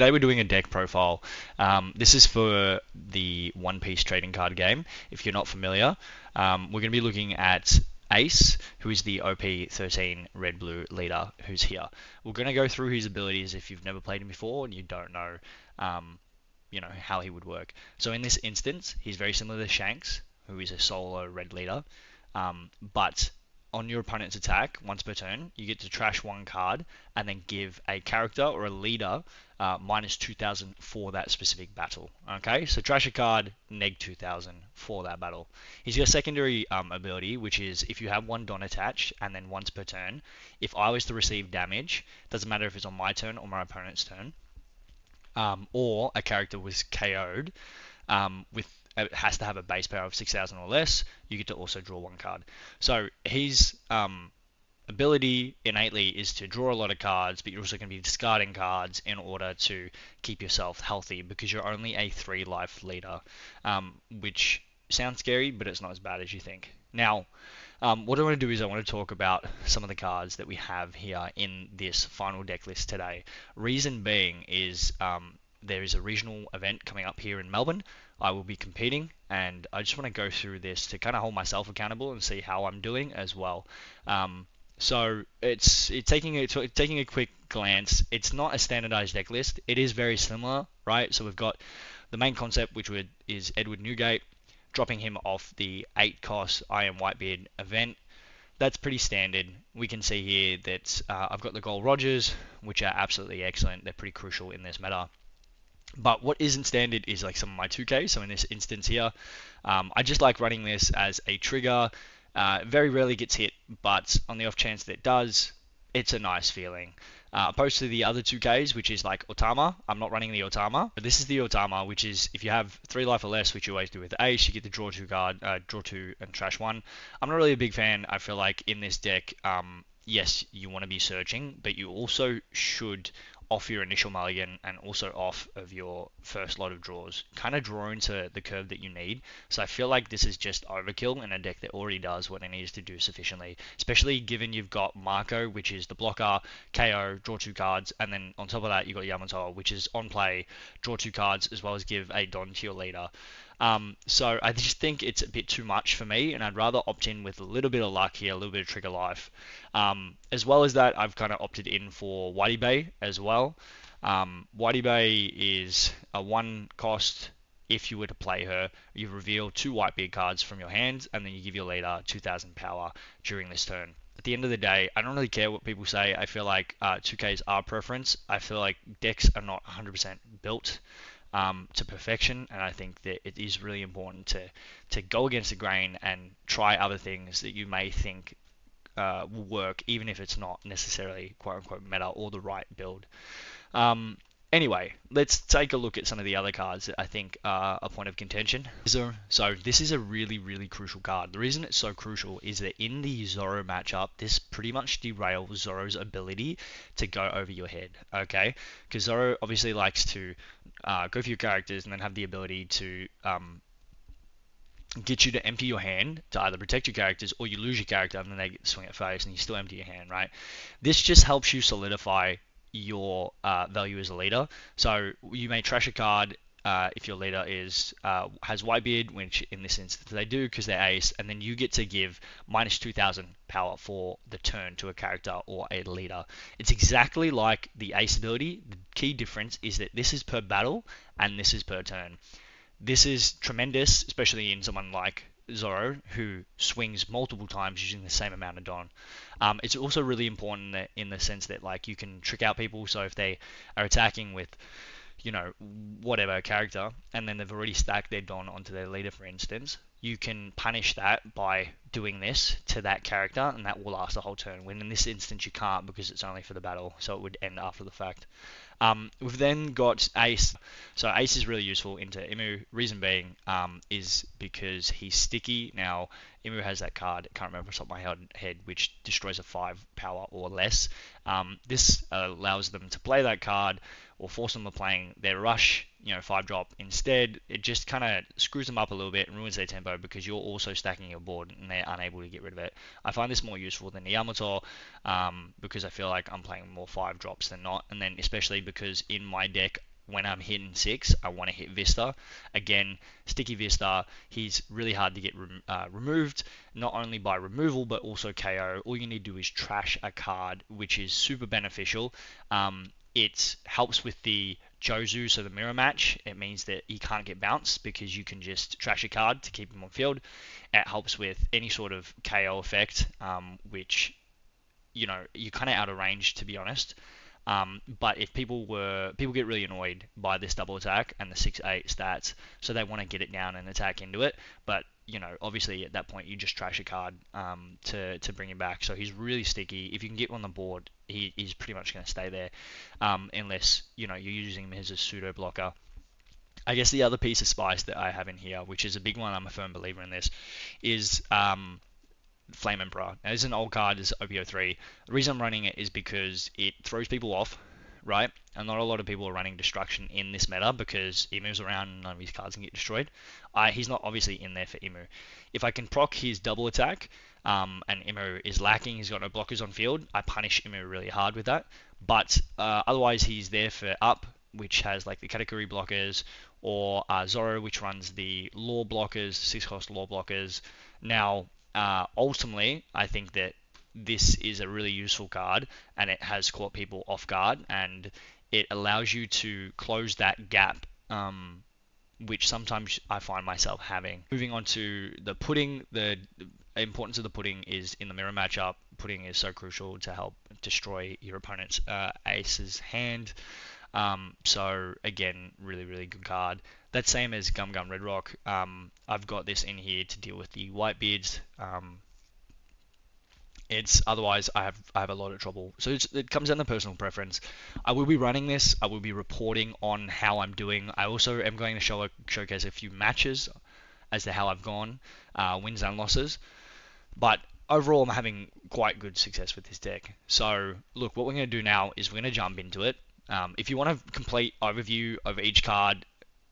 Today we're doing a deck profile. This is for the One Piece trading card game. If you're not familiar, we're going to be looking at Ace, who is the OP13 Red Blue leader who's here. We're going to go through his abilities if you've never played him before and you don't know, how he would work. So in this instance, he's very similar to Shanks, who is a solo red leader, but on your opponent's attack, once per turn, you get to trash one card and then give a character or a leader minus 2,000 for that specific battle. Okay, so trash a card, neg 2,000 for that battle. He's got a secondary ability, which is if you have one Don attached and then once per turn, if I was to receive damage, doesn't matter if it's on my turn or my opponent's turn, or a character was KO'd with it has to have a base power of 6,000 or less, you get to also draw one card. So his ability innately is to draw a lot of cards, but you're also going to be discarding cards in order to keep yourself healthy because you're only a 3 life leader, which sounds scary, but it's not as bad as you think. Now, what I want to do is I want to talk about some of the cards that we have here in this final deck list today. Reason being is there is a regional event coming up here in Melbourne. I will be competing, and I just want to go through this to kind of hold myself accountable and see how I'm doing as well. So it's taking a quick glance. It's not a standardized deck list. It is very similar, right? So we've got the main concept, which is Edward Newgate, dropping him off the 8 cost I Am Whitebeard event. That's pretty standard. We can see here that I've got the Gold Rogers, which are absolutely excellent. They're pretty crucial in this meta. But what isn't standard is like some of my 2Ks. So in this instance here, I just like running this as a trigger. Very rarely gets hit, but on the off chance that it does, it's a nice feeling. Opposed to the other 2Ks, which is like Otama. I'm not running the Otama, but this is the Otama, which is if you have 3 life or less, which you always do with Ace, you get to draw 2 card, draw 2 and trash 1. I'm not really a big fan. I feel like in this deck, yes, you want to be searching, but you also should off your initial mulligan and also off of your first lot of draws. Kind of draw into the curve that you need. So I feel like this is just overkill in a deck that already does what it needs to do sufficiently, especially given you've got Marco, which is the blocker, KO, draw 2 cards, and then on top of that you've got Yamato, which is on play, draw 2 cards, as well as give a Don to your leader. So I just think it's a bit too much for me, and I'd rather opt in with a little bit of luck here, a little bit of trigger life. As well as that, I've kind of opted in for Whitey Bay as well. Whitey Bay is a 1 cost. If you were to play her, you reveal 2 Whitebeard cards from your hand, and then you give your leader 2,000 power during this turn. At the end of the day, I don't really care what people say. I feel like 2Ks are preference. I feel like decks are not 100% built to perfection, and I think that it is really important to go against the grain and try other things that you may think will work, even if it's not necessarily quote unquote meta or the right build. Anyway, let's take a look at some of the other cards that I think are a point of contention. So this is a really, really crucial card. The reason it's so crucial is that in the Zoro matchup, this pretty much derails Zoro's ability to go over your head, okay? Because Zoro obviously likes to go for your characters and then have the ability to get you to empty your hand to either protect your characters or you lose your character and then they get to swing at face and you still empty your hand, right? This just helps you solidify your value as a leader. So you may trash a card if your leader has Whitebeard, which in this instance they do because they're Ace, and then you get to give minus 2,000 power for the turn to a character or a leader. It's exactly like the Ace ability. The key difference is that this is per battle and this is per turn. This is tremendous, especially in someone like Zoro, who swings multiple times using the same amount of Don. It's also really important that in the sense that like you can trick out people. So if they are attacking with, whatever character, and then they've already stacked their Don onto their leader, for instance, you can punish that by doing this to that character, and that will last the whole turn. When in this instance you can't because it's only for the battle, so it would end after the fact. We've then got Ace. So Ace is really useful into Imu. Reason being is because he's sticky. Now, Imu has that card, I can't remember off the top of my head, which destroys a 5 power or less. This allows them to play that card or force them to playing their rush, 5 drop instead. It just kind of screws them up a little bit and ruins their tempo because you're also stacking your board and they're unable to get rid of it. I find this more useful than the Yamato because I feel like I'm playing more 5 drops than not, and then especially because in my deck when I'm hitting 6, I want to hit Vista. Again, sticky Vista, he's really hard to get removed, not only by removal, but also KO. All you need to do is trash a card, which is super beneficial. It helps with the Jozu, so the mirror match. It means that he can't get bounced because you can just trash a card to keep him on field. It helps with any sort of KO effect, which you're kind of out of range, to be honest. But if people get really annoyed by this double attack and the 6/8 stats, so they want to get it down and attack into it. But obviously at that point you just trash a card to bring him back. So he's really sticky. If you can get him on the board, he's pretty much going to stay there, unless you're using him as a pseudo blocker. I guess the other piece of spice that I have in here, which is a big one, I'm a firm believer in this, is Flame Emperor. Now, this is an old card, this is OP13. The reason I'm running it is because it throws people off, right? And not a lot of people are running Destruction in this meta because he moves around and none of his cards can get destroyed. He's not obviously in there for Imu. If I can proc his double attack, and Imu is lacking, he's got no blockers on field, I punish Imu really hard with that. But otherwise he's there for up, which has like the category blockers, or Zoro, which runs the law blockers, 6-cost law blockers. Now, ultimately, I think that this is a really useful card, and it has caught people off guard, and it allows you to close that gap, which sometimes I find myself having. Moving on to the pudding, the importance of the pudding is in the mirror matchup. Pudding is so crucial to help destroy your opponent's ace's hand. So again, really, really good card. That's same as Gum Gum Red Rock. I've got this in here to deal with the Whitebeards. It's otherwise I have a lot of trouble. So it comes down to personal preference. I will be running this. I will be reporting on how I'm doing. I also am going to showcase a few matches as to how I've gone, wins and losses. But overall, I'm having quite good success with this deck. So look, what we're going to do now is we're going to jump into it. If you want a complete overview of each card,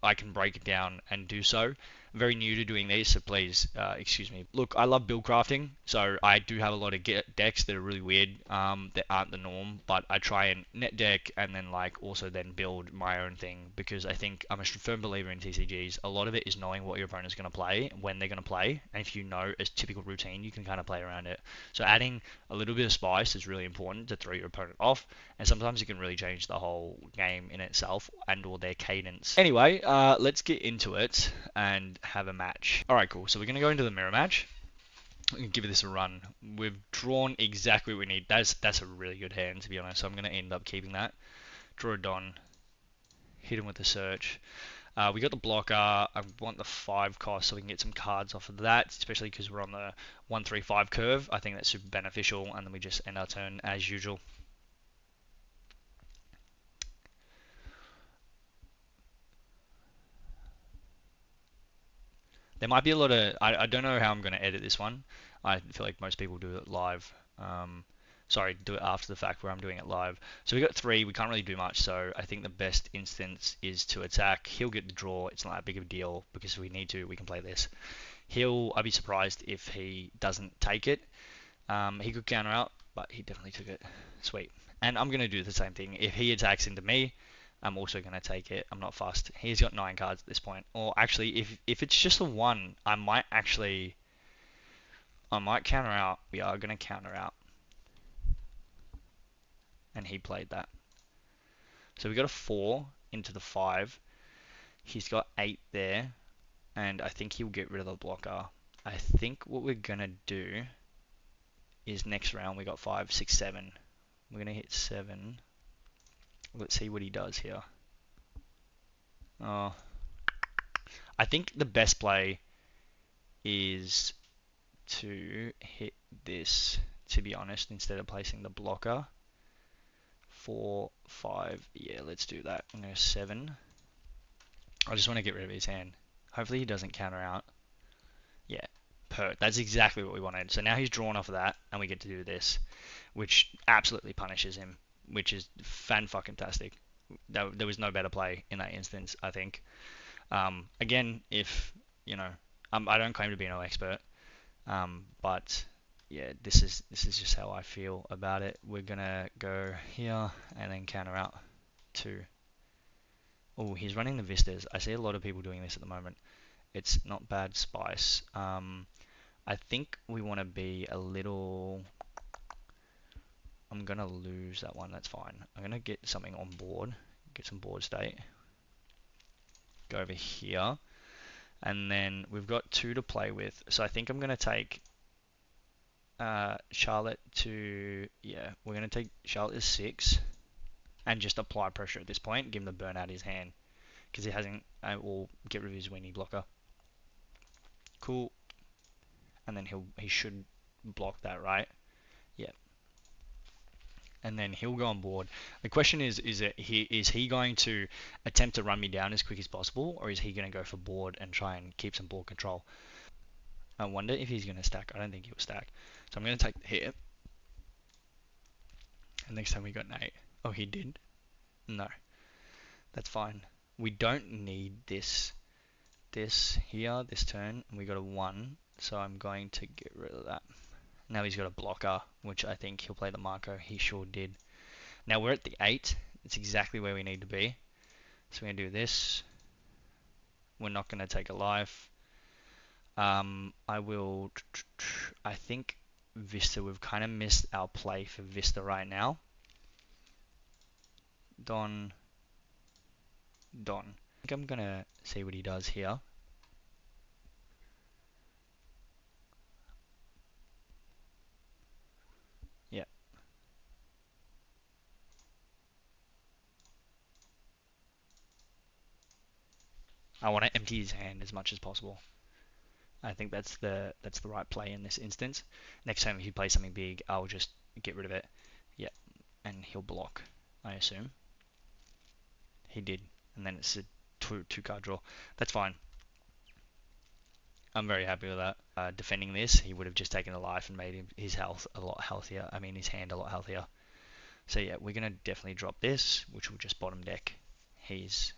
I can break it down and do so. I'm very new to doing these, so please excuse me. Look, I love build crafting, so I do have a lot of decks that are really weird, that aren't the norm, but I try and net deck and then also then build my own thing, because I think I'm a firm believer in TCGs. A lot of it is knowing what your opponent's going to play, when they're going to play, and if you know a typical routine, you can kind of play around it. So adding a little bit of spice is really important to throw your opponent off, and sometimes it can really change the whole game in itself and or their cadence. Anyway, let's get into it and have a match. Alright, cool. So we're going to go into the mirror match. We can give this a run. We've drawn exactly what we need. That's a really good hand, to be honest. So I'm going to end up keeping that. Draw a Don. Hit him with the search. We got the blocker. I want the 5 cost so we can get some cards off of that, especially because we're on the 1-3-5 curve. I think that's super beneficial, and then we just end our turn as usual. There might be a lot of... I don't know how I'm going to edit this one. I feel like most people do it live. Sorry, do it after the fact where I'm doing it live. So we got 3. We can't really do much, so I think the best instance is to attack. He'll get the draw. It's not that big of a deal, because if we need to, we can play this. I'd be surprised if he doesn't take it. He could counter out, but he definitely took it. Sweet. And I'm going to do the same thing. If he attacks into me, I'm also going to take it. I'm not fussed. He's got 9 cards at this point. Or actually, if it's just a 1, I might counter out. We are going to counter out. And he played that. So we got a 4 into the 5. He's got 8 there. And I think he'll get rid of the blocker. I think what we're going to do is next round we got 5, 6, 7. We're going to hit 7. Let's see what he does here. I think the best play is to hit this, to be honest, instead of placing the blocker. 4, 5, yeah, let's do that. I'm going to 7. I just want to get rid of his hand. Hopefully he doesn't counter out. Yeah, that's exactly what we wanted. So now he's drawn off of that, and we get to do this, which absolutely punishes him, which is fan-fucking-tastic. There was no better play in that instance, I think. Again, if, I don't claim to be no expert, but yeah, this is just how I feel about it. We're gonna go here and then counter out 2. Oh, he's running the Vistas. I see a lot of people doing this at the moment. It's not bad spice. I think we want to be a little... I'm going to lose that one. That's fine. I'm going to get something on board. Get some board state. Go over here. And then we've got 2 to play with. So I think I'm going to take Charlotte to... Yeah, we're going to take Charlotte to 6. And just apply pressure at this point. Give him the burn out his hand. Because he hasn't... We'll get rid of his weenie blocker. Cool. And then he should block that, right? Yeah. And then he'll go on board. The question is he going to attempt to run me down as quick as possible, or is he going to go for board and try and keep some board control? I wonder if he's going to stack. I don't think he'll stack. So I'm going to take the hit. And next time we got an 8. Oh, he did? No. That's fine. We don't need this here, this turn. And we got a 1. So I'm going to get rid of that. Now he's got a blocker, which I think he'll play the Marco. He sure did. Now we're at the 8. It's exactly where we need to be. So we're going to do this. We're not going to take a life. I think Vista, we've kind of missed our play for Vista right now. Don. I think I'm going to see what he does here. Yeah. I want to empty his hand as much as possible. I think that's the right play in this instance. Next time if he plays something big, I'll just get rid of it. Yeah, and he'll block, I assume. He did, and then it's a two card draw. That's fine. I'm very happy with that. Defending this, he would have just taken a life and made his health a lot healthier. I mean, his hand a lot healthier. So yeah, we're gonna definitely drop this, which will just bottom deck. He's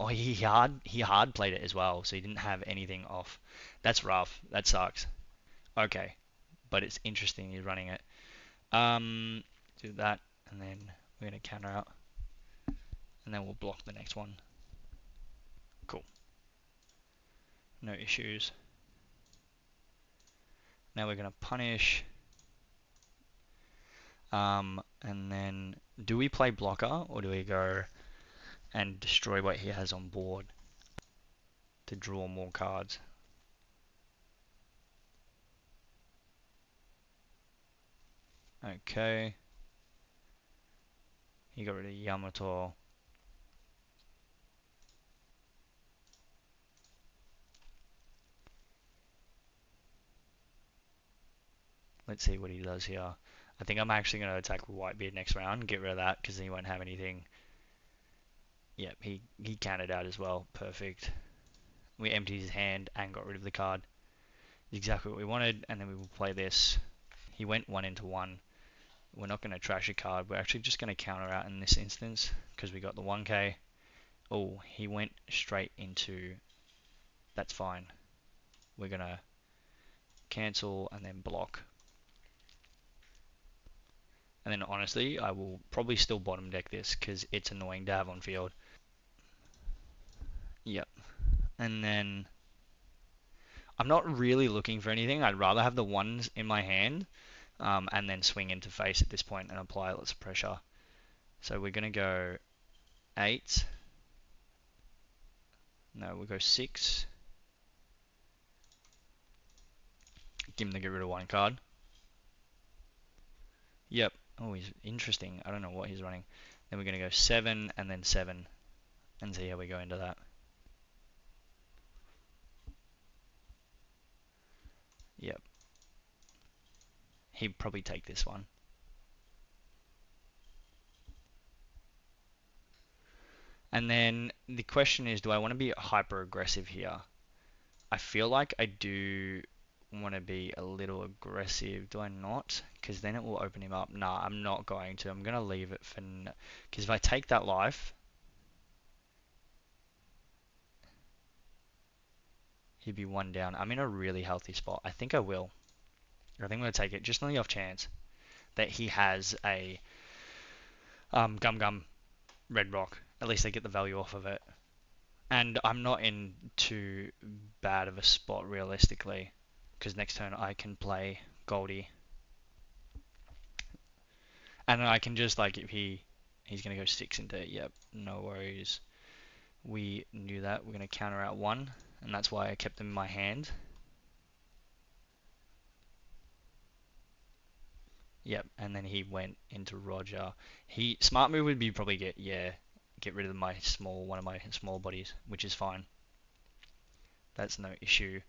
he hard played it as well, so he didn't have anything off. That's rough. That sucks. Okay, but it's interesting he's running it. Do that, and then we're gonna counter out, and then we'll block the next one. Cool. No issues. Now we're gonna punish. And then do we play blocker or do we go and destroy what he has on board to draw more cards? Okay. He got rid of Yamato. Let's see what he does here. I think I'm actually going to attack with Whitebeard next round, get rid of that because he won't have anything. Yep, he counted out as well. Perfect. We emptied his hand and got rid of the card. Exactly what we wanted, and then we will play this. He went 1 into 1. We're not going to trash a card. We're actually just going to counter out in this instance because we got the 1k. Oh, he went straight into... That's fine. We're going to cancel and then block. And then honestly, I will probably still bottom deck this because it's annoying to have on field. Yep. And then I'm not really looking for anything. I'd rather have the 1s in my hand and then swing into face at this point and apply lots of pressure. So we're going to go 8. No, we'll go 6. Give him the get rid of 1 card. Yep. Oh, he's interesting. I don't know what he's running. Then we're going to go 7 and then 7 and see how we go into that. Yep. He'd probably take this one. And then the question is, do I want to be hyper aggressive here? I feel like I do want to be a little aggressive. Do I not? Because then it will open him up. Nah, I'm not going to. I'm going to leave it for... Because if I take that life, he'd be 1 down. I'm in a really healthy spot. I think I will. I think I'm going to take it just on the off chance that he has a Gum Gum Red Rock. at least they get the value off of it. And I'm not in too bad of a spot realistically, because next turn I can play Goldie, and I can just like if he's gonna go 6 into it. Yep, no worries. We knew that. We're gonna counter out 1, and that's why I kept them in my hand. Yep, and then he went into Roger. He smart move would be probably get rid of one of my small bodies, which is fine. That's no issue.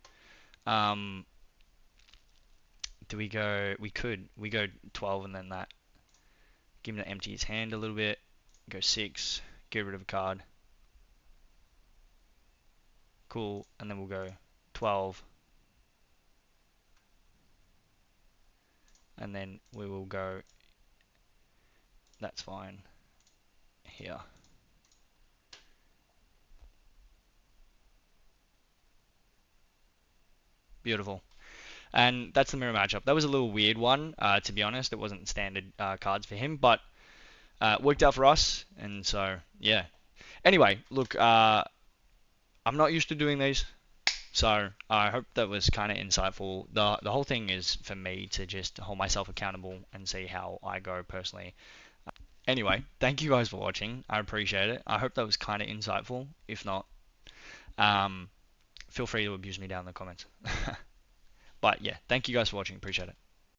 Um, do we go? We go 12 and then that. Give him to empty his hand a little bit. Go 6. Get rid of a card. Cool, and then we'll go 12. And then we will go. That's fine. Here. Beautiful. And that's the mirror matchup. That was a little weird one, to be honest. It wasn't standard cards for him, but worked out for us. And so, yeah. Anyway, look, I'm not used to doing these, so I hope that was kind of insightful. The whole thing is for me to just hold myself accountable and see how I go personally. Anyway, thank you guys for watching. I appreciate it. I hope that was kind of insightful. If not, um, feel free to abuse me down in the comments. But yeah, thank you guys for watching. Appreciate it.